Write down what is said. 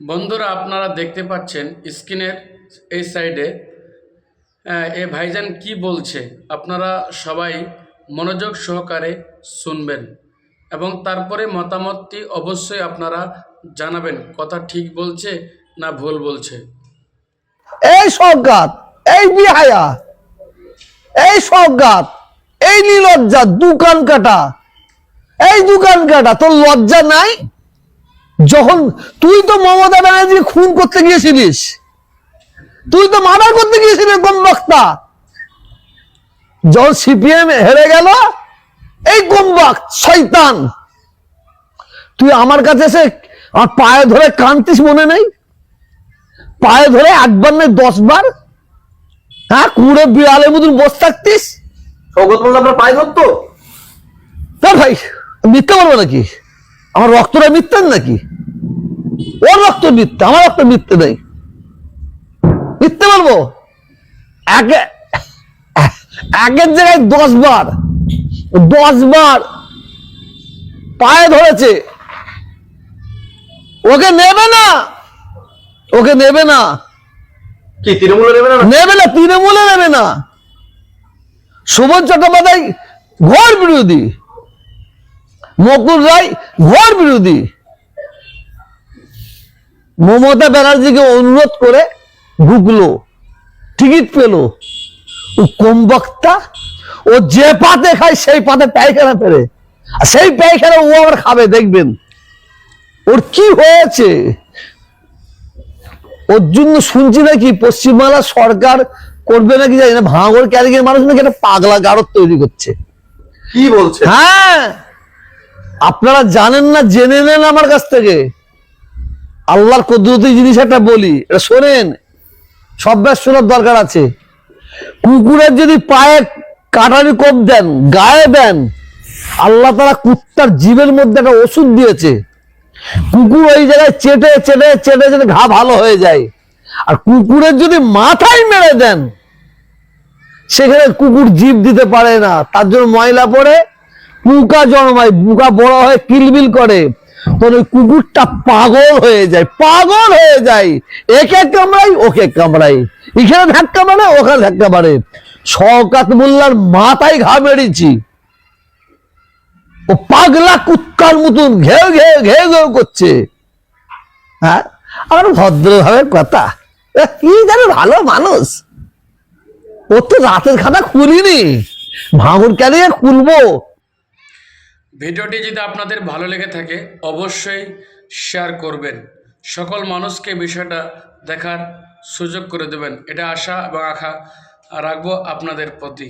বন্ধুরা আপনারা দেখতে পাচ্ছেন স্ক্রিনের এই সাইডে এ ভাইজান কি বলছে আপনারা সবাই মনোযোগ সহকারে শুনবেন এবং তারপরে মতামতটি অবশ্যই আপনারা জানাবেন কথা ঠিক বলছে না ভুল বলছে। এই সওগাত, এই বিহায়া, এই সওগাত, এই নির্লজ্জা দোকান কাটা, এই দোকান কাটা, তোর লজ্জা নাই? যখন তুই তো মমতা ব্যানার্জি খুন করতে গিয়েছিলিস, তুই তো মার্ডার করতে গিয়েছিলিস গমবক্তা। যখন সিপিএম হেরে গেল, এই গমবক শয়তান তুই আমার কাছে এসে আমার পায়ে ধরে কাঁদতিস, মনে নেই? পায়ে ধরে একবার নয় 10 বার, হ্যাঁ, কুড়ে বিড়ালের মতন বসে থাকতিস। সৌগত মোল্লা আপনার পায়ে ধরতো? ভাই মিথ্যা বলবো নাকি? আমার রক্তটা মিথ্যা নাকি? ওর রক্ত মিথ্যা, আমার রক্ত মিথ্যে নেই। মিথ্যে বলবো? একের জায়গায় 10 বার, 10 বার পায়ে ধরেছে। ওকে নেবে না, ওকে নেবে না। কি তৃণমূলে নেবে না? নেবে না, তৃণমূলে নেবে না। শোভন চট্টোপাধ্যায় ঘোর বিরোধী, মুকুল রায় ঘোর বিরোধী। মমতা ব্যানার্জিকে অনুরোধ করে ঢুকলো, টিকিট পেল। ও কম বক্তা, ও যে পাতে খায় সেই পাতে পায়খানা ফেরে, আর সেই পায়খানা ও আবার খাবে, দেখবেন ওর কি হয়েছে। ওর জন্য শুনছি নাকি পশ্চিমবাংলা সরকার করবে নাকি জানি না, ভাঙড় ক্যারিকের মানুষ নাকি একটা পাগলা গারদ তৈরি করছে। কি বলছে? হ্যাঁ, আপনারা জানেন না, জেনে নেন আমার কাছ থেকে। আল্লাহর কুদরতি জিনিস একটা বলি, এটা শোনেন, সব ব্যাস শোনার দরকার আছে। কুকুরের যদি পায়ে কাটারি কোপ দেন, গায়ে দেন, আল্লাহ তাআলা কুত্তার জীবের মধ্যে একটা ওষুধ দিয়েছে। কুকুর ওই জায়গায় চেটে চেটে চেটে চেটে ঘা ভালো হয়ে যায়। আর কুকুরের যদি মাথায় মেরে দেন, সেখানে কুকুর জীব দিতে পারে না, তার জন্য ময়লা পড়ে পোকা জন্মায়, পোকা বড় হয়ে কিলবিল করে, তখন ওই কুকুরটা পাগল হয়ে যায়, পাগল হয়ে যায়। একে কামড়াই, ওকে কামড়াই, এখানে ধাক্কা মারে, ওখানে ধাক্কা মারে। শওকত মোল্লার মাথায় ঘা মেরেছি, ও পাগলা কুত্তার মতন ঘেউ ঘেউ ঘেউ ঘেউ করছে। হ্যাঁ, আমার ভদ্রভাবে কথা, কি জানে ভালো মানুষ। ও তো রাতের খাতা খুলিনি, ভাঙন কেন খুলবো। ভিডিওটি যদি আপনাদের ভালো লেগে থাকে অবশ্যই শেয়ার করবেন, সকল মানুষকে বিষয়টা দেখার সুযোগ করে দেবেন, এটা আশা এবং আশা রাখবো আপনাদের প্রতি।